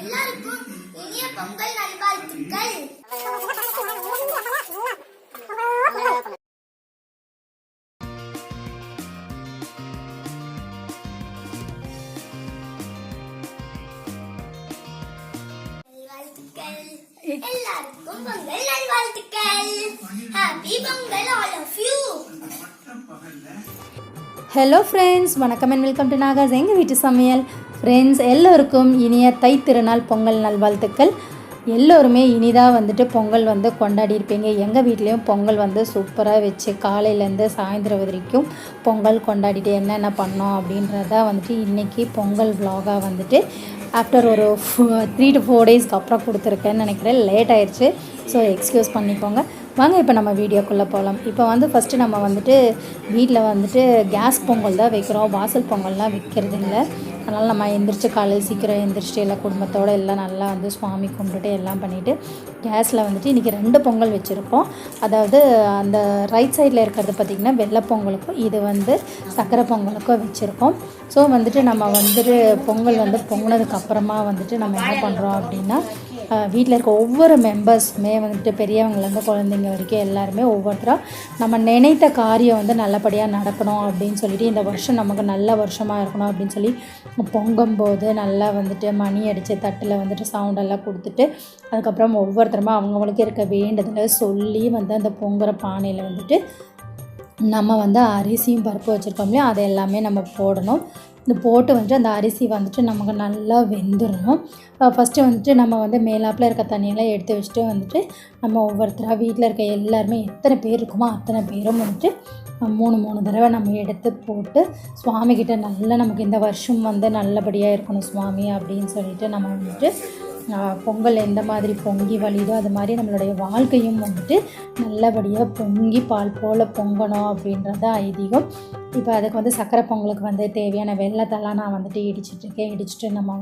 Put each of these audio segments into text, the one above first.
எல்லாருக்கும் இனிய பொங்கல் நல்வாழ்த்துக்கள். எல்லாருக்கும் பொங்கல் நல்வாழ்த்துக்கள். Happy Pongal all of you. Hello friends, வணக்கம் அண்ட் வெல்கம் டு நாகாஸ் எங்கள் வீட்டு சமையல். ஃப்ரெண்ட்ஸ், எல்லோருக்கும் இனிய தை திருநாள் பொங்கல் நல்வாழ்த்துக்கள். எல்லோருமே இனிதாக பொங்கல் கொண்டாடி இருப்பீங்க. எங்கள் வீட்லேயும் பொங்கல் சூப்பராக வச்சு காலையிலேருந்து சாயந்தரம் வரைக்கும் பொங்கல் கொண்டாடிட்டு என்னென்ன பண்ணோம் அப்படின்றத இன்றைக்கி பொங்கல் விலாகாக ஆஃப்டர் ஒரு 3 to 4 டேஸ்க்கு அப்புறம் கொடுத்துருக்கேன்னு நினைக்கிறேன். லேட் ஆயிடுச்சு, ஸோ எக்ஸ்கியூஸ் பண்ணிக்கோங்க. வாங்க இப்போ நம்ம வீடியோக்குள்ளே போகலாம். இப்போ ஃபஸ்ட்டு நம்ம வீட்டில் கேஸ் பொங்கல் தான் வைக்கிறோம். வாசல் பொங்கல்லாம் வைக்கிறது இல்லை. அதனால் நம்ம காலையில் சீக்கிரம் எந்திரிச்சிட்டு எல்லாம் குடும்பத்தோடு எல்லாம் நல்லா சுவாமி கும்பிட்டுட்டு எல்லாம் பண்ணிவிட்டு கேஸில் இன்றைக்கி 2 பொங்கல் வச்சுருக்கோம். அதாவது அந்த ரைட் சைடில் இருக்கிறது பார்த்திங்கன்னா வெள்ளை பொங்கலுக்கும், இது சக்கரை பொங்கலுக்கும் வச்சுருக்கோம். ஸோ நம்ம பொங்கல் பொங்கினதுக்கப்புறமா நம்ம என்ன பண்ணுறோம் அப்படின்னா, வீட்டில் இருக்க ஒவ்வொரு மெம்பர்ஸுமே பெரியவங்கலேருந்து குழந்தைங்க வரைக்கும் எல்லாருமே ஒவ்வொருத்தராக நம்ம நினைத்த காரியம் நல்லபடியாக நடக்கணும் அப்படின்னு சொல்லிட்டு, இந்த வருஷம் நமக்கு நல்ல வருஷமாக இருக்கணும் அப்படின்னு சொல்லி பொங்கும்போது நல்லா மணி அடித்து தட்டில் சவுண்டெல்லாம் கொடுத்துட்டு, அதுக்கப்புறம் ஒவ்வொருத்தருமா அவங்கவுங்களுக்கு இருக்க வேண்டுதலை சொல்லி அந்த பொங்குற பானையில் நம்ம அரிசியும் பருப்பு வச்சுருக்கோம் இல்லையா, அதை எல்லாமே நம்ம போடணும். இந்த போட்டு அந்த அரிசி நமக்கு நல்லா வெந்துடணும். ஃபஸ்ட்டு நம்ம மேலாப்பில் இருக்க தண்ணியெல்லாம் எடுத்து வச்சுட்டு நம்ம ஒவ்வொருத்தராக வீட்டில் இருக்க எல்லாருமே எத்தனை பேர் இருக்குமோ அத்தனை பேரும் 3 தடவை நம்ம எடுத்து போட்டு சுவாமிகிட்ட நல்லா நமக்கு இந்த வருஷம் நல்லபடியாக இருக்கணும் சுவாமி அப்படின்னு சொல்லிட்டு நம்ம பொங்கல் எந்த மாதிரி பொங்கி வழியுதோ அது மாதிரி நம்மளுடைய வாழ்க்கையும் நல்லபடியாக பொங்கி பால் போல் பொங்கணும் அப்படின்றது ஐதீகம். இப்போ அதுக்கு சக்கரை பொங்கலுக்கு தேவையான வெள்ளத்தெல்லாம் நான் இடிச்சிட்ருக்கேன். இடிச்சிட்டு நம்ம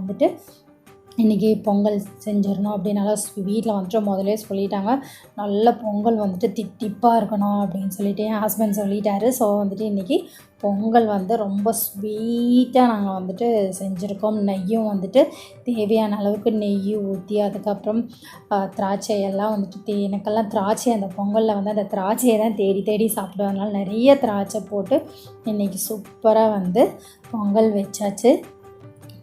இன்றைக்கி பொங்கல் செஞ்சிடணும் அப்படின்னால வீட்டில் முதலே சொல்லிட்டாங்க, நல்ல பொங்கல் தித்திப்பாக இருக்கணும் அப்படின்னு சொல்லிட்டு என் ஹஸ்பண்ட் சொல்லிட்டாரு. ஸோ இன்றைக்கி பொங்கல் ரொம்ப ஸ்வீட்டாக நாங்கள் செஞ்சுருக்கோம். நெய்யும் தேவையான அளவுக்கு நெய் ஊற்றி, அதுக்கப்புறம் திராட்சை எல்லாம் எனக்கெல்லாம் திராட்சை அந்த பொங்கலில் அந்த திராட்சையை தான் தேடி தேடி சாப்பிடுவதனால நிறைய திராட்சை போட்டு இன்றைக்கி சூப்பராக பொங்கல் வச்சாச்சு.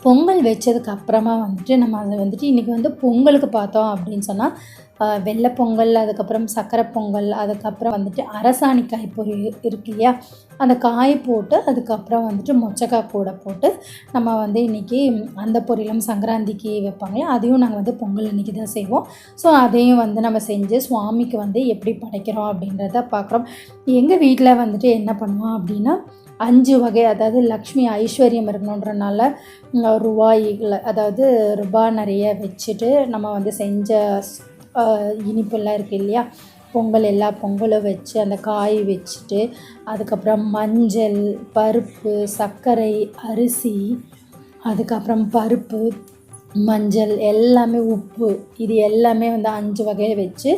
பொங்கல் வச்சதுக்கப்புறமா நம்ம அதை இன்றைக்கி பொங்கலுக்கு பார்த்தோம் அப்படின்னு சொன்னால் வெள்ளை பொங்கல், அதுக்கப்புறம் சக்கரை பொங்கல், அதுக்கப்புறம் அரசாணிக்காய் பொரி இருக்கு இல்லையா, அந்த காய் போட்டு அதுக்கப்புறம் மொச்சக்காய் கூட போட்டு நம்ம இன்றைக்கி அந்த பொரியலும் சங்கராந்திக்கு வைப்பாங்களே, அதையும் நாங்கள் பொங்கல் இன்றைக்கி தான் செய்வோம். ஸோ அதையும் நம்ம செஞ்சு சுவாமிக்கு எப்படி படைக்கிறோம் அப்படின்றத பார்க்குறோம். எங்கள் வீட்டில் என்ன பண்ணுவோம் அப்படின்னா, 5 வகை, அதாவது லக்ஷ்மி ஐஸ்வர்யம் இருக்கணுன்றனால ரூபாயில், அதாவது ரூபா நிறைய வச்சுட்டு நம்ம செஞ்ச இனிப்பெல்லாம் இருக்குது இல்லையா, பொங்கல் எல்லா பொங்கலும் வச்சு அந்த காய் வச்சுட்டு, அதுக்கப்புறம் மஞ்சள், பருப்பு, சர்க்கரை, அரிசி, அதுக்கப்புறம் பருப்பு, மஞ்சள் எல்லாமே, உப்பு, இது எல்லாமே 5 வகையை வச்சு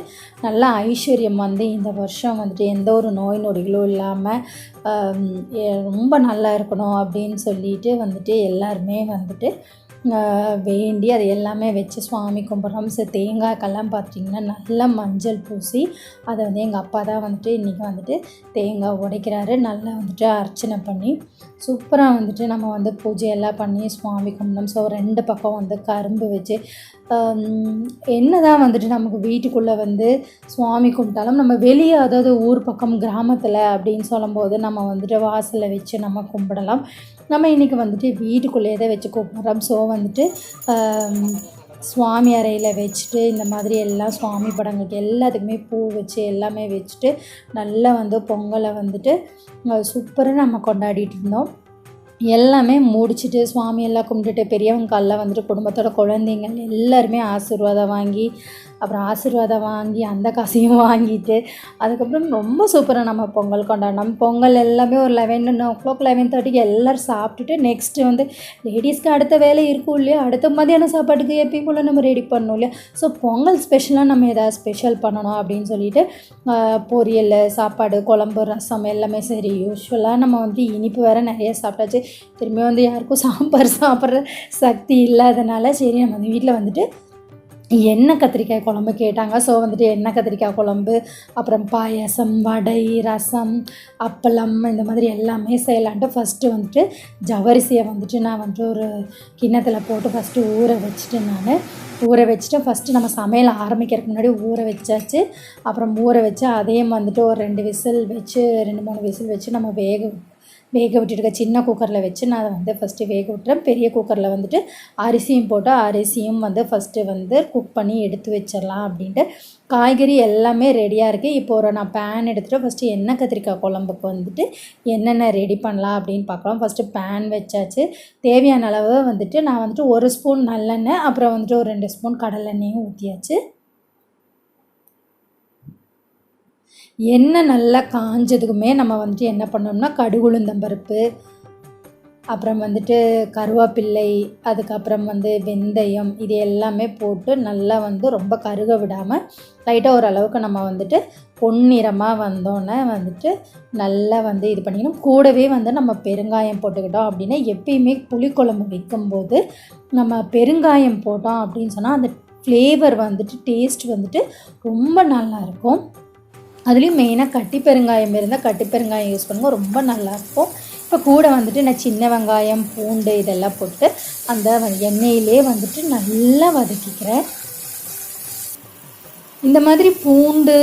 நல்லா ஐஸ்வர்யம் இந்த வருஷம் எந்த ஒரு நோய் நொடிகளும் இல்லாமல் ரொம்ப நல்லா இருக்கணும் அப்படின்னு சொல்லிட்டு எல்லாருமே வேண்டி அதை எல்லாமே வச்சு சுவாமி கும்பிட்றோம். ஸோ தேங்காய்க்கெல்லாம் பார்த்திங்கன்னா நல்லா மஞ்சள் பூசி அதை எங்கள் அப்பா தான் இன்றைக்கி தேங்காய் உடைக்கிறாரு. நல்லா அர்ச்சனை பண்ணி சூப்பராக நம்ம பூஜையெல்லாம் பண்ணி சுவாமி கும்பிட்டோம். ஸோ 2 பக்கம் கரும்பு வச்சு என்ன தான் நமக்கு வீட்டுக்குள்ளே சுவாமி கும்பிட்டாலும் நம்ம வெளியே, அதாவது ஊர் பக்கம் கிராமத்தில் அப்படின்னு சொல்லும்போது நம்ம வாசலில் வச்சு நம்ம கும்பிடலாம். நம்ம இன்றைக்கி வீட்டுக்குள்ளேயே தான் வச்சு கும்பிட்றோம். ஸோ சுவாமி அறையில் வச்சுட்டு இந்த மாதிரி எல்லாம் சுவாமி படங்களுக்கு எல்லாத்துக்குமே பூ வச்சு எல்லாமே வச்சுட்டு நல்லா பொங்கலை சூப்பராக நம்ம கொண்டாடிட்டு இருந்தோம். எல்லாமே முடிச்சுட்டு சுவாமியெல்லாம் கும்பிட்டுட்டு பெரியவங்க காலில் குடும்பத்தோட குழந்தைங்க எல்லாருமே ஆசீர்வாதம் வாங்கி அந்த காசையும் வாங்கிட்டு அதுக்கப்புறம் ரொம்ப சூப்பராக நம்ம பொங்கல் கொண்டாடினோம். பொங்கல் எல்லாமே ஒரு 11 o'clock 11:30 எல்லோரும் சாப்பிட்டுட்டு நெக்ஸ்ட்டு லேடிஸ்க்கு அடுத்த வேலை இருக்கும் இல்லையா, அடுத்த மதியான சாப்பாட்டுக்கு எப்பயும் போல் நம்ம ரெடி பண்ணணும் இல்லையா. ஸோ பொங்கல் ஸ்பெஷலாக நம்ம எதாவது ஸ்பெஷல் பண்ணணும் அப்படின்னு சொல்லிட்டு பொரியல், சாப்பாடு, குழம்பு, ரசம் எல்லாமே சரி. யூஸ்வலாக நம்ம இனிப்பு வேறு நிறைய சாப்பிட்டாச்சு. திரும்பி வந்து யாருக்கும் சாம்பார் சாப்பிட்ற சக்தி இல்லாதனால சரி நம்ம வந்து வீட்டில் வந்துட்டு எண்ணெய் கத்திரிக்காய் குழம்பு கேட்டாங்க. ஸோ வந்துட்டு எண்ணெய் கத்திரிக்காய் குழம்பு, அப்புறம் பாயாசம், வடை, ரசம், அப்பளம் இந்த மாதிரி எல்லாமே செய்யலான்ட்டு ஃபஸ்ட்டு வந்துட்டு ஜவ்வரிசியை வந்துட்டு நான் வந்துட்டு ஒரு கிண்ணத்தில் போட்டு ஃபஸ்ட்டு ஊற வச்சுட்டு ஃபஸ்ட்டு நம்ம சமையல் ஆரம்பிக்கிறதுக்கு முன்னாடி ஊற வச்சாச்சு. அப்புறம் ஊற வச்சு அதையும் வந்துட்டு ஒரு 2 3 விசில் வச்சு நம்ம வேக விட்டுட்டு சின்ன குக்கரில் வச்சு நான் அதை வந்து ஃபஸ்ட்டு வேக விட்டுறேன். பெரிய குக்கரில் வந்துட்டு அரிசியும் போட்டு அரிசியும் வந்து ஃபஸ்ட்டு வந்து குக் பண்ணி எடுத்து வச்சிடலாம் அப்படின்ட்டு. காய்கறி எல்லாமே ரெடியாக இருக்குது. இப்போ நான் பேன் எடுத்துகிட்டு ஃபஸ்ட்டு எண்ணெய் கத்திரிக்காய் குழம்புக்கு வந்துட்டு என்னென்ன ரெடி பண்ணலாம் அப்படின்னு பார்க்கலாம். ஃபஸ்ட்டு பேன் வச்சாச்சு. தேவையான அளவு வந்துட்டு நான் வந்துட்டு 1 ஸ்பூன் நல்லெண்ணெய், அப்புறம் வந்துட்டு ஒரு 2 ஸ்பூன் கடலெண்ணெயும் ஊற்றியாச்சு. எண்ணெய் நல்லா காஞ்சதுக்குமே நம்ம வந்துட்டு என்ன பண்ணோம்னா கடுகு உளுந்தம் பருப்பு, அப்புறம் வந்துட்டு கருவேப்பில்லை, அதுக்கப்புறம் வந்து வெந்தயம், இது எல்லாமே போட்டு நல்லா வந்து ரொம்ப கருக விடாமல் லைட்டாக ஓரளவுக்கு நம்ம வந்துட்டு பொன்னிறமாக வந்தோன்னே வந்துட்டு நல்லா வந்து இது பண்ணிக்கணும். கூடவே வந்து நம்ம பெருங்காயம் போட்டுக்கிட்டோம் அப்படின்னா எப்பயுமே புளிக்குழம்பு வைக்கும்போது நம்ம பெருங்காயம் போட்டோம் அப்படின்னு சொன்னால் அந்த ஃப்ளேவர் வந்துட்டு டேஸ்ட் வந்துட்டு ரொம்ப நல்லாயிருக்கும். அதுலேயும் மெயினாக கட்டி பெருங்காயம் இருந்தால் கட்டி பெருங்காயம் யூஸ் பண்ணுவோம், ரொம்ப நல்லாயிருக்கும். இப்போ கூட வந்துட்டு நான் சின்ன வெங்காயம், பூண்டு இதெல்லாம் போட்டு அந்த எண்ணெயிலே வந்துட்டு நல்லா வதக்கிக்கிறேன். இந்த மாதிரி பூண்டு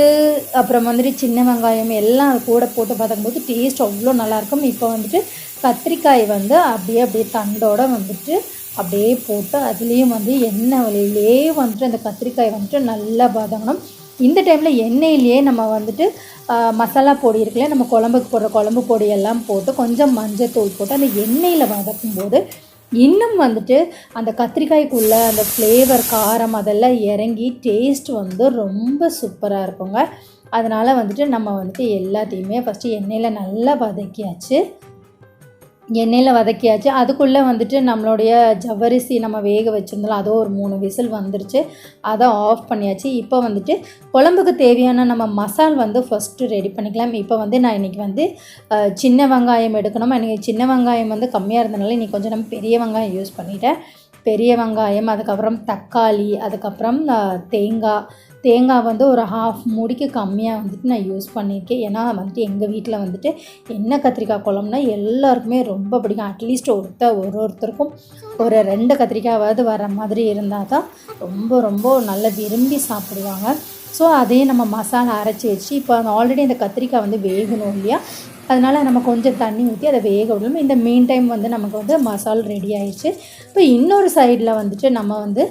அப்புறம் வந்துட்டு சின்ன வெங்காயம் எல்லாம் கூட போட்டு பார்க்கும்போது டேஸ்ட் அவ்வளோ நல்லாயிருக்கும். இப்போ வந்துட்டு கத்திரிக்காய் வந்து அப்படியே தண்டோடு வந்துட்டு அப்படியே போட்டு அதுலேயும் வந்து எண்ணெய் வழியிலே வந்துட்டு அந்த கத்திரிக்காய் வந்துட்டு நல்லா வதங்கணும். இந்த டைமில் எண்ணெயிலேயே நம்ம வந்துட்டு மசாலா பொடி இருக்குல்ல, நம்ம குழம்புக்கு போடுற குழம்பு பொடியெல்லாம் போட்டு கொஞ்சம் மஞ்சத்தூள் போட்டு அந்த எண்ணெயில் வதக்கும்போது இன்னும் வந்துட்டு அந்த கத்திரிக்காய்க்குள்ளே அந்த ஃப்ளேவர், காரம் அதெல்லாம் இறங்கி டேஸ்ட் வந்து ரொம்ப சூப்பராக இருக்குங்க. அதனால் வந்துட்டு நம்ம வந்துட்டு எல்லாத்தையுமே ஃபஸ்ட்டு எண்ணெயில் நல்லா வதக்கியாச்சு. அதுக்குள்ளே வந்துட்டு நம்மளுடைய ஜவ்வரிசி நம்ம வேக வச்சுருந்தோம், அதோ ஒரு 3 விசில் வந்துருச்சு. அதை ஆஃப் பண்ணியாச்சு. இப்போ வந்துட்டு குழம்புக்கு தேவையான நம்ம மசால் வந்து ஃபஸ்ட்டு ரெடி பண்ணிக்கலாம். இப்போ வந்து நான் இன்றைக்கி வந்து சின்ன வெங்காயம் எடுக்கணும். எனக்கு சின்ன வெங்காயம் வந்து கம்மியாக இருந்தனால இன்றைக்கி கொஞ்சம் நம்ம பெரிய வெங்காயம் யூஸ் பண்ணிட்டேன். பெரிய வெங்காயம், அதுக்கப்புறம் தக்காளி, அதுக்கப்புறம் தேங்காய் வந்து ஒரு 1/2 மூடிக்கு கம்மியாக வந்துட்டு நான் யூஸ் பண்ணியிருக்கேன். ஏன்னா வந்துட்டு எங்கள் வீட்டில் வந்துட்டு எண்ணெய் கத்திரிக்காய் குழம்புனா எல்லாருக்குமே ரொம்ப பிடிக்கும். அட்லீஸ்ட் ஒருத்தருக்கும் ஒரு 2 கத்திரிக்காயாவது வர மாதிரி இருந்தால் தான் ரொம்ப நல்லா விரும்பி சாப்பிடுவாங்க. ஸோ அதையும் நம்ம மசாலா அரைச்சி வச்சு இப்போ ஆல்ரெடி இந்த கத்திரிக்காய் வந்து வேகணும் இல்லையா, அதனால் நம்ம கொஞ்சம் தண்ணி ஊற்றி அதை வேக விடணும். இந்த மீன் டைம் வந்து நமக்கு வந்து மசாலா ரெடி ஆயிடுச்சு. இப்போ இன்னொரு சைடில் வந்துட்டு நம்ம வந்து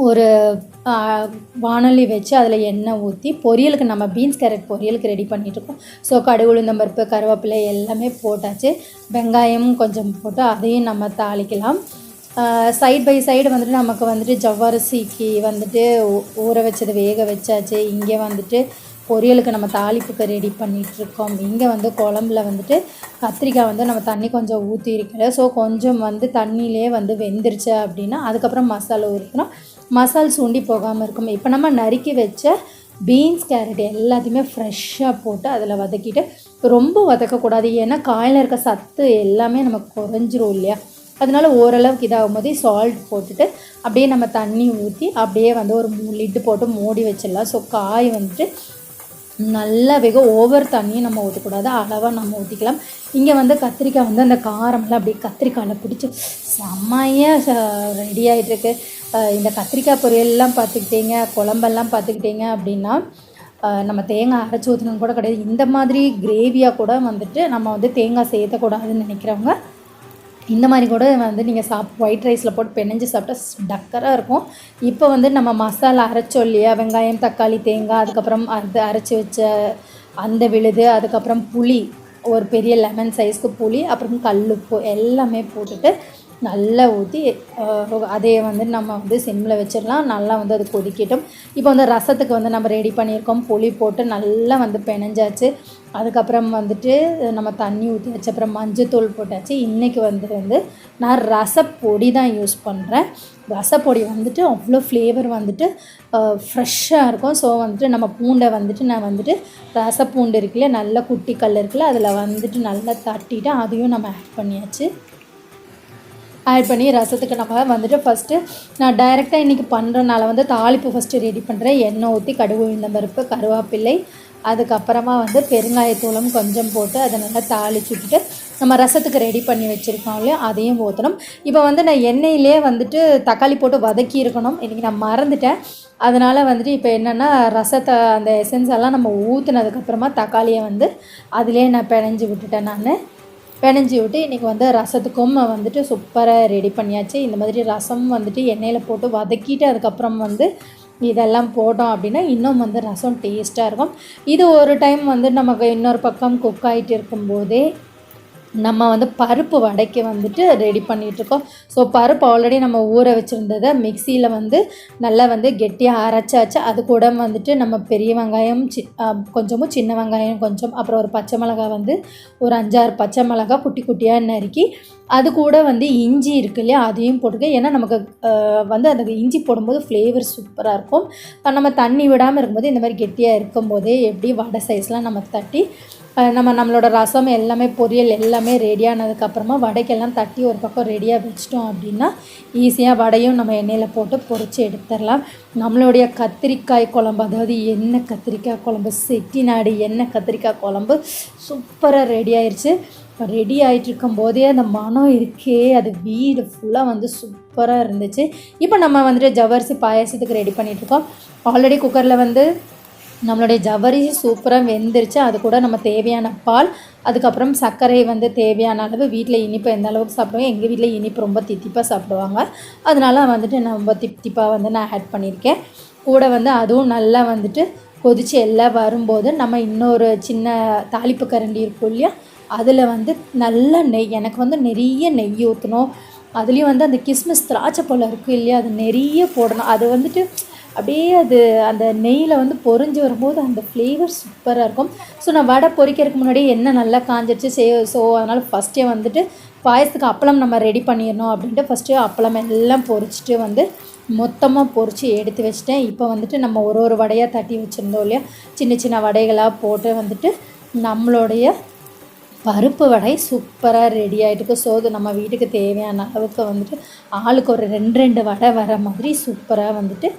ஒரு வானொலி வச்சு அதில் எண்ணெய் ஊற்றி பொரியலுக்கு நம்ம பீன்ஸ் கேரட் பொரியலுக்கு ரெடி பண்ணிகிட்ருக்கோம். ஸோ கடுகு உளுந்தம் பருப்பு, கருவேப்பிலை எல்லாமே போட்டாச்சு. வெங்காயம் கொஞ்சம் போட்டு அதையும் நம்ம தாளிக்கலாம். சைட் பை சைடு வந்துட்டு நமக்கு வந்துட்டு ஜவ்வரிசிக்கு வந்துட்டு ஊற வச்சது வேக வச்சாச்சு. இங்கே வந்துட்டு பொரியலுக்கு நம்ம தாளிப்புக்கு ரெடி பண்ணிகிட்ருக்கோம். இங்கே வந்து குழம்புல வந்துட்டு கத்திரிக்காய் வந்து நம்ம தண்ணி கொஞ்சம் ஊற்றிருக்கல. ஸோ கொஞ்சம் வந்து தண்ணியிலே வந்து வெந்துருச்சு அப்படின்னா அதுக்கப்புறம் மசாலா ஊற்றிக்கணும். மசால் சுண்டி போகாமல் இருக்கும். இப்போ நம்ம நறுக்கி வச்ச பீன்ஸ், கேரட் எல்லாத்தையுமே ஃப்ரெஷ்ஷாக போட்டு அதில் வதக்கிட்டு ரொம்ப வதக்கக்கூடாது. ஏன்னா காயில் இருக்க சத்து எல்லாமே நமக்கு குறைஞ்சிரும் இல்லையா, அதனால ஓரளவுக்கு இதாகும் போதே சால்ட் போட்டுட்டு அப்படியே நம்ம தண்ணி ஊற்றி அப்படியே வந்து ஒரு லிட்டு போட்டு மூடி வச்சிடலாம். ஸோ காய் வந்துட்டு நல்லா ஓவர் தண்ணியும் நம்ம ஊற்றக்கூடாது, அளவாக நம்ம ஊற்றிக்கலாம். இங்கே வந்து கத்திரிக்காய் வந்து அந்த காரமெல்லாம் அப்படியே கத்திரிக்காயில் பிடிச்சி செம்மையாக ரெடி ஆகிட்டுருக்கு. இந்த கத்திரிக்காய் பொரியல்லாம் பார்த்துக்கிட்டிங்க, குழம்பெல்லாம் பார்த்துக்கிட்டிங்க அப்படின்னா நம்ம தேங்காய் அரைச்சி ஊற்றணும் கூட கிடையாது. இந்த மாதிரி கிரேவியாக கூட வந்துட்டு நம்ம வந்து தேங்காய் சேர்த்தக்கூடாதுன்னு நினைக்கிறவங்க இந்த மாதிரி கூட வந்து நீங்கள் ஒயிட் ரைஸில் போட்டு பெனஞ்சு சாப்பிட்டா டக்கராக இருக்கும். இப்போ வந்து நம்ம மசாலா அரைச்சோம் இல்லையா, வெங்காயம், தக்காளி, தேங்காய், அதுக்கப்புறம் அது அரைச்சி வச்ச அந்த விழுது, அதுக்கப்புறம் புளி, ஒரு பெரிய லெமன் சைஸ்க்கு புளி, அப்புறம் கல்லுப்பு எல்லாமே போட்டுட்டு நல்லா ஊற்றி அதே வந்து நம்ம வந்து சிம்மில் வச்சிடலாம். நல்லா வந்து அது கொதிக்கட்டும். இப்போ வந்து ரசத்துக்கு வந்து நம்ம ரெடி பண்ணியிருக்கோம். புளி போட்டு நல்லா வந்து பெனஞ்சாச்சு. அதுக்கப்புறம் வந்துட்டு நம்ம தண்ணி ஊற்றி வச்ச அப்புறம் மஞ்சத்தூள் போட்டாச்சு. இன்றைக்கி வந்து நான் ரசப்பொடி தான் யூஸ் பண்ணுறேன். ரசப்பொடி வந்துட்டு அவ்வளோ ஃப்ளேவர் வந்துட்டு ஃப்ரெஷ்ஷாக இருக்கும். ஸோ வந்துட்டு நம்ம பூண்டை வந்துட்டு நான் வந்துட்டு ரசப்பூண்டு இருக்குல்ல, நல்ல குட்டி கல் இருக்குல்ல, அதில் வந்துட்டு நல்லா தட்டிட்டு அதையும் நம்ம ஆட் பண்ணியாச்சு. ஆட் பண்ணி ரசத்துக்கு நம்ம வந்துட்டு ஃபஸ்ட்டு நான் டைரெக்டாக இன்றைக்கி பண்ணுறனால வந்து தாளிப்பு ஃபஸ்ட்டு ரெடி பண்ணுறேன். எண்ணெய் ஊற்றி கடுகு உளுந்தம்பருப்பு கருவேப்பிலை அதுக்கப்புறமா வந்து பெருங்காயத்தூளும் கொஞ்சம் போட்டு அதை நல்லா தாளிச்சு விட்டுட்டு நம்ம ரசத்துக்கு ரெடி பண்ணி வச்சுருக்கோம் இல்லையா, அதையும் ஊற்றணும். இப்போ வந்து நான் எண்ணெயிலே வந்துட்டு தக்காளி போட்டு வதக்கி இருக்கணும். இன்றைக்கி நான் மறந்துட்டேன். அதனால் வந்துட்டு இப்போ என்னென்னா ரசத்தை அந்த எசன்ஸ் எல்லாம் நம்ம ஊற்றுனதுக்கப்புறமா தக்காளியை வந்து அதிலே நான் பிணைஞ்சி விட்டுட்டேன். பிணைஞ்சி விட்டு இன்றைக்கி வந்து ரசத்துக்கும் வந்துட்டு சூப்பராக ரெடி பண்ணியாச்சு. இந்த மாதிரி ரசம் வந்துட்டு எண்ணெயில் போட்டு வதக்கிட்டு அதுக்கப்புறம் வந்து இதெல்லாம் போட்டோம் அப்படின்னா இன்னும் வந்து ரசம் டேஸ்ட்டாக இருக்கும். இது ஒரு டைம் வந்து நமக்கு இன்னொரு பக்கம் குக் ஆகிட்டு இருக்கும்போதே நம்ம வந்து பருப்பு வடைக்கு வந்துட்டு ரெடி பண்ணிகிட்ருக்கோம். ஸோ பருப்பு ஆல்ரெடி நம்ம ஊற வச்சுருந்ததை மிக்சியில் வந்து நல்லா வந்து கெட்டியாக அரைச்சாச்சு. அது கூட வந்துட்டு நம்ம பெரிய வெங்காயம் கொஞ்சமும் சின்ன வெங்காயம் கொஞ்சம், அப்புறம் ஒரு பச்சை மிளகாய் வந்து ஒரு 5-6 பச்சை மிளகாய் குட்டி குட்டியாக நறுக்கி, அது கூட வந்து இஞ்சி இருக்கு இல்லையா, அதையும் போட்டுக்க. ஏன்னா நமக்கு வந்து அந்த இஞ்சி போடும்போது ஃப்ளேவர் சூப்பராக இருக்கும். நம்ம தண்ணி விடாமல் இருக்கும்போது இந்த மாதிரி கெட்டியாக இருக்கும்போதே எப்படி வடை சைஸ்லாம் நம்ம தட்டி நம்மளோட ரசம் எல்லாமே பொரியல் எல்லாமே ரெடியானதுக்கப்புறமா வடைக்கெல்லாம் தட்டி ஒரு பக்கம் ரெடியாக வச்சிட்டோம் அப்படின்னா ஈஸியாக வடையும் நம்ம எண்ணெயில் போட்டு பொரித்து எடுத்துடலாம். நம்மளுடைய கத்திரிக்காய் குழம்பு, அதாவது எண்ணெய் கத்திரிக்காய் குழம்பு, செட்டிநாடு எண்ணெய் கத்திரிக்காய் குழம்பு சூப்பராக ரெடி ஆயிடுச்சு. ரெடி ஆகிட்டு இருக்கும்போதே அந்த மனம் இருக்கே, அது வீடு ஃபுல்லாக வந்து சூப்பராக இருந்துச்சு. இப்போ நம்ம வந்துட்டு ஜவ்வரிசி பாயாசத்துக்கு ரெடி பண்ணிகிட்ருக்கோம். ஆல்ரெடி குக்கரில் வந்து நம்மளுடைய ஜவ்வரிசி சூப்பராக வெந்துருச்சு. அது கூட நம்ம தேவையான பால், அதுக்கப்புறம் சர்க்கரை வந்து தேவையான அளவு. வீட்டில் இனிப்பு எந்த அளவுக்கு சாப்பிடுவோம், எங்கள் வீட்டில் இனிப்பு ரொம்ப தித்திப்பாக சாப்பிடுவாங்க. அதனால வந்துட்டு நான் ரொம்ப தித்திப்பாக வந்து நான் ஆட் பண்ணியிருக்கேன். கூட வந்து அதுவும் நல்லா வந்துட்டு கொதித்து எல்லாம் வரும்போது நம்ம இன்னொரு சின்ன தாளிப்பு கரண்டி இருக்கும் இல்லையா, அதில் வந்து நல்ல நெய், எனக்கு வந்து நிறைய நெய் ஊற்றணும். அதுலேயும் வந்து அந்த கிஸ்மிஸ் திராட்சை பழம் இருக்குது இல்லையா, அது நிறைய போடணும். அது வந்துட்டு அப்படியே அது அந்த நெய்யில் வந்து பொரிஞ்சு வரும்போது அந்த ஃப்ளேவர் சூப்பராக இருக்கும். ஸோ நான் வடை பொரிக்கிறதுக்கு முன்னாடி எண்ணெய் நல்லா காஞ்சிடுச்சு. ஸோ அதனால் ஃபஸ்ட்டே வந்துட்டு பாயசத்துக்கு அப்பளம் நம்ம ரெடி பண்ணிடணும் அப்படின்ட்டு ஃபஸ்ட்டு அப்பளம் எல்லாம் பொரிச்சிட்டு வந்து மொத்தமாக பொரித்து எடுத்து வச்சிட்டேன். இப்போ வந்துட்டு நம்ம ஒரு வடையாக தட்டி வச்சுருந்தோம் இல்லையா, சின்ன சின்ன வடைகளாக போட்டு வந்துட்டு நம்மளுடைய பருப்பு வடை சூப்பராக ரெடி ஆகிட்டுருக்கு. ஸோ அது நம்ம வீட்டுக்கு தேவையான அளவுக்கு வந்துட்டு ஆளுக்கு ஒரு 2 வடை வர மாதிரி சூப்பராக வந்துட்டு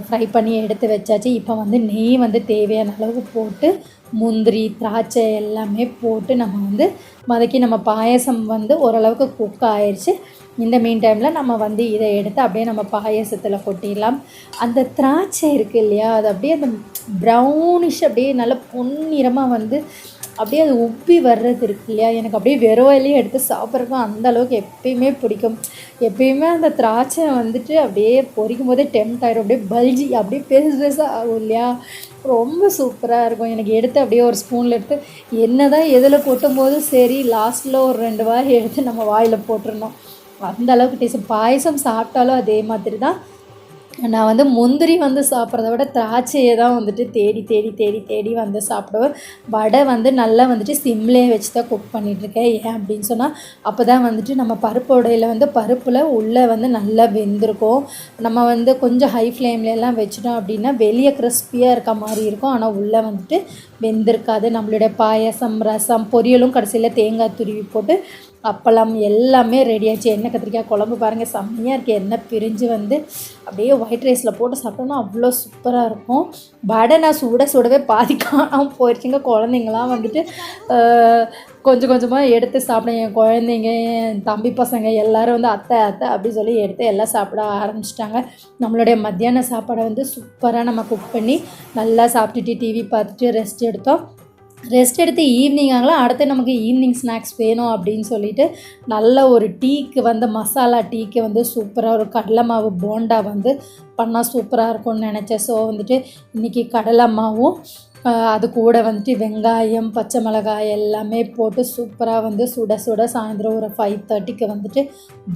ஃப்ரை பண்ணி எடுத்து வச்சாச்சு. இப்போ வந்து நெய் வந்து தேவையான அளவு போட்டு முந்திரி திராட்சை எல்லாமே போட்டு நம்ம வந்து வதக்கி நம்ம பாயசம் வந்து ஓரளவுக்கு குக் ஆயிடுச்சு. இந்த மீன் டைமில் நம்ம வந்து இதை எடுத்து அப்படியே நம்ம பாயசத்தில் கொட்டிடலாம். அந்த திராட்சை இருக்குது இல்லையா, அது அப்படியே அந்த ப்ரௌனிஷ் அப்படியே நல்லா பொன்னிறமாக வந்து அப்படியே அது உப்பி வர்றது இருக்கு இல்லையா, எனக்கு அப்படியே வெறுவாயிலே எடுத்து சாப்பிட்றதுக்கும் அந்தளவுக்கு எப்பயுமே பிடிக்கும். எப்பயுமே அந்த திராட்சை வந்துட்டு அப்படியே பொரிக்கும் போதே டெம்ட் ஆகிடும். அப்படியே பல்ஜி அப்படியே பெருசாக ஆகும் இல்லையா, ரொம்ப சூப்பராக இருக்கும். எனக்கு எடுத்து அப்படியே ஒரு ஸ்பூனில் எடுத்து என்ன தான் எதில் கொட்டும்போது சரி லாஸ்ட்டில் ஒரு 2 வாய் எடுத்து நம்ம வாயில் போட்டுருணும். அந்தளவுக்கு டேஸ்ட். பாயசம் சாப்பிட்டாலும் அதே மாதிரி தான். நான் வந்து முந்திரி வந்து சாப்பிட்றத விட திராட்சையை தான் வந்துட்டு தேடி தேடி தேடி தேடி வந்து சாப்பிடுவேன். வடை வந்து நல்லா வந்துட்டு சிம்லேயே வச்சு தான் குக் பண்ணிகிட்ருக்கேன். ஏன் அப்படின்னு சொன்னால் அப்போ தான் வந்துட்டு நம்ம பருப்பு வடையில் வந்து பருப்பில் உள்ளே வந்து நல்லா வெந்திருக்கும். நம்ம வந்து கொஞ்சம் ஹை ஃப்ளேம்லலாம் வச்சிட்டோம் அப்படின்னா வெளியே கிறிஸ்பியாக இருக்க மாதிரி இருக்கும், ஆனால் உள்ளே வந்துட்டு வெந்திருக்காது. நம்மளுடைய பாயசம் ரசம் பொரியலும் கடைசியில் தேங்காய் துருவி போட்டு அப்பளம் எல்லாமே ரெடி ஆச்சு. எண்ணெய் கத்திரிக்காய் குழம்பு பாருங்கள் செம்மையாக இருக்குது. எண்ணெய் பிரிஞ்சு வந்து அப்படியே ஒயிட் ரைஸில் போட்டு சாப்பிட்டோம்னா அவ்வளோ சூப்பராக இருக்கும். வடை நான் சுடவே பாதி காணாமல் போயிடுச்சுங்க. குழந்தைங்களாம் வந்துட்டு கொஞ்சம் கொஞ்சமாக எடுத்து சாப்பிட, என் குழந்தைங்க என் தம்பி பசங்க எல்லோரும் வந்து அத்தை அத்தை அப்படி சொல்லி எடுத்து எல்லாம் சாப்பிட ஆரம்பிச்சிட்டாங்க. நம்மளுடைய மத்தியான சாப்பாடை வந்து சூப்பராக நம்ம குக் பண்ணி நல்லா சாப்பிட்டுட்டு டிவி பார்த்துட்டு ரெஸ்ட் எடுத்து ஈவினிங் ஆகலாம். அடுத்து நமக்கு ஈவினிங் ஸ்நாக்ஸ் வேணும் அப்படின்னு சொல்லிட்டு நல்ல ஒரு டீக்கு வந்து மசாலா டீக்கு வந்து சூப்பராக ஒரு கடலை மாவு போண்டா வந்து பண்ணால் சூப்பராக இருக்கும்னு நினச்சேன். ஸோ வந்துட்டு இன்றைக்கி கடலை மாவும் அது கூட வந்துட்டு வெங்காயம் பச்சை மிளகாய் எல்லாமே போட்டு சூப்பராக வந்து சுட சாயந்தரம் ஒரு 5:30க்கு வந்துட்டு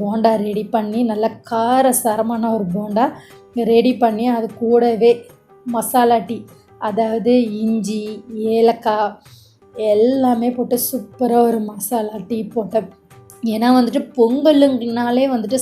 போண்டா ரெடி பண்ணி நல்ல காரசாரமான ஒரு போண்டா ரெடி பண்ணி அது கூடவே மசாலா டீ, அதாவது இஞ்சி ஏலக்காய் எல்லாமே போட்டு சூப்பராக ஒரு மசாலா டீ போட்டேன். ஏன்னா வந்துட்டு பொங்கலுங்கனாலே வந்துட்டு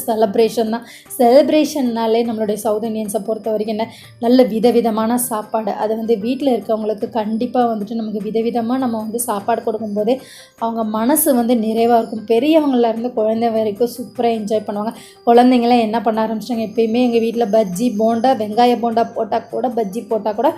செலிப்ரேஷன்னாலே நம்மளுடைய சவுத் இந்தியன்ஸை பொறுத்த வரைக்கும் என்ன நல்ல விதவிதமான சாப்பாடு. அது வந்து வீட்டில் இருக்கவங்களுக்கு கண்டிப்பாக வந்துட்டு நமக்கு விதவிதமாக நம்ம வந்து சாப்பாடு கொடுக்கும்போதே அவங்க மனசு வந்து நிறைவாக இருக்கும். பெரியவங்கள்லேருந்து குழந்தை வரைக்கும் சூப்பராக என்ஜாய் பண்ணுவாங்க. குழந்தைங்களாம் என்ன பண்ண ஆரம்பிச்சிட்டாங்க, எப்பயுமே எங்கள் வீட்டில் பஜ்ஜி போண்டா, வெங்காய போண்டா போட்டால் கூட, பஜ்ஜி போட்டால் கூட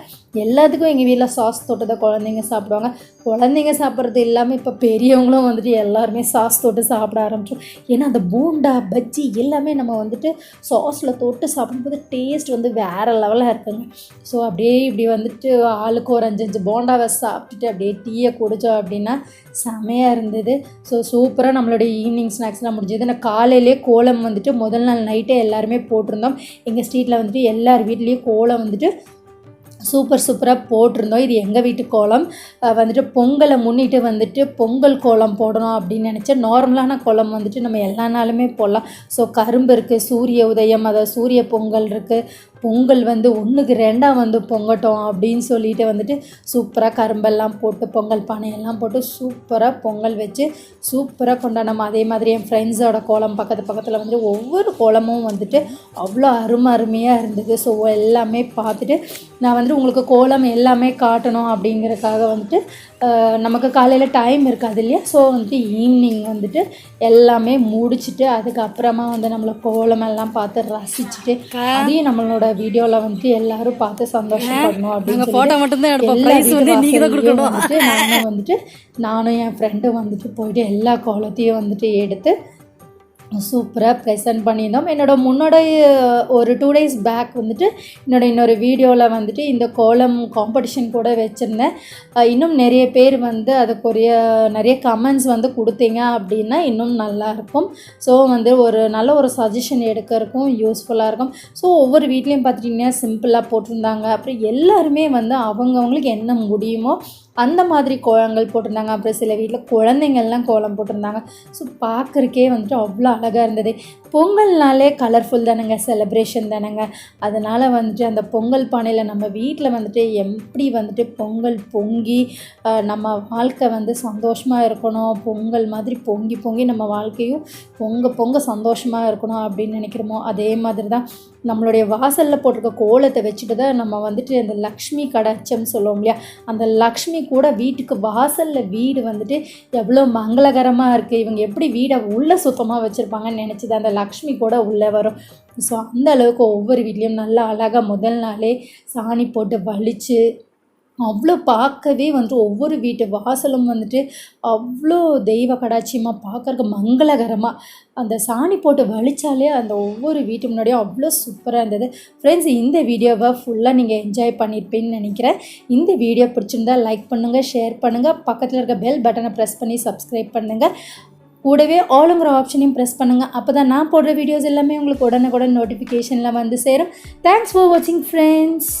எல்லாத்துக்கும் எங்கள் வீட்டில் சாஸ் தொட்டு தான் குழந்தைங்க சாப்பிடுவாங்க. குழந்தைங்க சாப்பிட்றது இல்லாமல் இப்போ பெரியவங்களும் வந்துட்டு எல்லாருமே சாஸ் தொட்டு சாப்பிட ஆரம்பிச்சோம். ஏன்னா அந்த போண்டா, பஜ்ஜி எல்லாமே நம்ம வந்துட்டு சாஸில் தொட்டு சாப்பிடும்போது டேஸ்ட் வந்து வேறு லெவலாக இருக்குங்க. ஸோ அப்படியே இப்படி வந்துட்டு ஆளுக்கு ஒரு 5 போண்டாவை சாப்பிட்டுட்டு அப்படியே டீயை குடித்தோம் அப்படின்னா செமையாக இருந்தது. ஸோ சூப்பராக நம்மளுடைய ஈவினிங் ஸ்நாக்ஸ்லாம் முடிஞ்சது. நான் காலையிலே கோலம் வந்துட்டு முதல் நாள் நைட்டே எல்லாருமே போட்டிருந்தோம். எங்கள் ஸ்ட்ரீட்டில் வந்துட்டு எல்லார் வீட்லேயும் கோலம் வந்துட்டு சூப்பராக போட்டிருந்தோம். இது எங்கள் வீட்டு கோலம். வந்துட்டு பொங்கலை முன்னிட்டு வந்துட்டு பொங்கல் கோலம் போடணும் அப்படின்னு நினச்சேன். நார்மலான கோலம் வந்துட்டு நம்ம எல்லா நாளுமே போடலாம். ஸோ கரும்பு இருக்குது, சூரிய உதயம், அதாவது சூரிய பொங்கல் இருக்குது, பொங்கல் வந்து 1க்கு 2 வந்து பொங்கட்டும் அப்படின்னு சொல்லிட்டு வந்துட்டு சூப்பராக கரும்பெல்லாம் போட்டு பொங்கல் பானையெல்லாம் போட்டு சூப்பராக பொங்கல் வச்சு சூப்பராக கொண்டாடணும். அதே மாதிரி என் ஃப்ரெண்ட்ஸோட கோலம் பக்கத்தில் வந்துட்டு ஒவ்வொரு கோலமும் வந்துட்டு அவ்வளோ அருமையாக இருந்தது. ஸோ எல்லாமே பார்த்துட்டு நான் வந்துட்டு உங்களுக்கு கோலம் எல்லாமே காட்டணும் அப்படிங்கிறதுக்காக வந்துட்டு நமக்கு காலையில் டைம் இருக்காது இல்லையா. ஸோ வந்துட்டு ஈவினிங் வந்துட்டு எல்லாமே முடிச்சுட்டு அதுக்கப்புறமா வந்து நம்மளை கோலமெல்லாம் பார்த்து ரசிச்சுட்டு அதையும் நம்மளோட வீடியோவில் வந்துட்டு எல்லாரும் பார்த்து சந்தோஷப்படணும் அப்படின்னு வந்துட்டு நானும் என் ஃப்ரெண்டும் வந்துட்டு போயிட்டு எல்லா கோலத்தையும் வந்துட்டு எடுத்து சூப்பராக ப்ரெசென்ட் பண்ணியிருந்தோம். முன்னோட ஒரு 2 days பேக் வந்துட்டு இன்னொரு வீடியோவில் வந்துட்டு இந்த கோலம் காம்படிஷன் கூட வச்சுருந்தேன். இன்னும் நிறைய பேர் வந்து அதுக்குரிய நிறைய கமெண்ட்ஸ் வந்து கொடுத்தீங்க அப்படின்னா இன்னும் நல்லாயிருக்கும். ஸோ வந்து நல்ல ஒரு சஜஷன் எடுக்கிறதுக்கும் யூஸ்ஃபுல்லாக இருக்கும். ஸோ ஒவ்வொரு வீட்லேயும் பார்த்துட்டிங்கன்னா சிம்பிளாக போட்டிருந்தாங்க. அப்புறம் எல்லாருமே வந்து அவங்கவுங்களுக்கு என்ன முடியுமோ அந்த மாதிரி கோலங்கள் போட்டிருந்தாங்க. அப்புறம் சில வீட்டில் குழந்தைங்கள்லாம் கோலம் போட்டிருந்தாங்க. ஸோ பார்க்குறக்கே வந்துட்டு அவ்வளோ அழகாக இருந்தது. பொங்கல்னாலே கலர்ஃபுல் தானேங்க, செலிப்ரேஷன் தானேங்க. அதனால் வந்துட்டு அந்த பொங்கல் பானையில் நம்ம வீட்டில் வந்துட்டு எப்படி வந்துட்டு பொங்கல் பொங்கி நம்ம வாழ்க்கை வந்து சந்தோஷமாக இருக்கணும், பொங்கல் மாதிரி பொங்கி நம்ம வாழ்க்கையும் பொங்க சந்தோஷமாக இருக்கணும் அப்படின்னு நினைக்கிறோமோ அதே மாதிரி தான் நம்மளுடைய வாசலில் போட்டிருக்க கோலத்தை வச்சுட்டு தான் நம்ம வந்துட்டு அந்த லக்ஷ்மி கடாட்சம் சொல்லுவோம் இல்லையா, அந்த லக்ஷ்மி கூட வீட்டுக்கு வாசலில் வீடு வந்துட்டு எவ்வளோ மங்களகரமாக இருக்குது, இவங்க எப்படி வீடை உள்ளே சுத்தமாக வச்சுருப்பாங்கன்னு நினச்சிது அந்த லக்ஷ்மி கூட உள்ளே வரும். ஸோ அந்த அளவுக்கு ஒவ்வொரு வீட்லேயும் நல்லா அழகாக முதல் நாளே சாணி போட்டு வலித்து அவ்வளோ பார்க்கவே வந்துட்டு ஒவ்வொரு வீட்டு வாசலும் வந்துட்டு அவ்வளோ தெய்வ கடாட்சியமாக பார்க்கறக்கு மங்களகரமாக அந்த சாணி போட்டு வலித்தாலே அந்த ஒவ்வொரு வீட்டு முன்னாடியும் அவ்வளோ சூப்பராக இருந்தது. ஃப்ரெண்ட்ஸ், இந்த வீடியோவை ஃபுல்லாக நீங்கள் என்ஜாய் பண்ணியிருப்பீங்கன்னு நினைக்கிறேன். இந்த வீடியோ பிடிச்சிருந்தா லைக் பண்ணுங்கள், ஷேர் பண்ணுங்கள், பக்கத்தில் இருக்க பெல் பட்டனை ப்ரெஸ் பண்ணி சப்ஸ்கிரைப் பண்ணுங்கள். கூடவே ஆளுங்கிற ஆப்ஷனையும் ப்ரெஸ் பண்ணுங்கள். அப்போ தான் நான் போடுற வீடியோஸ் எல்லாமே உங்களுக்கு உடனுக்குடன் நோட்டிஃபிகேஷனில் வந்து சேரும். தேங்க்ஸ் ஃபார் வாட்சிங் ஃப்ரெண்ட்ஸ்.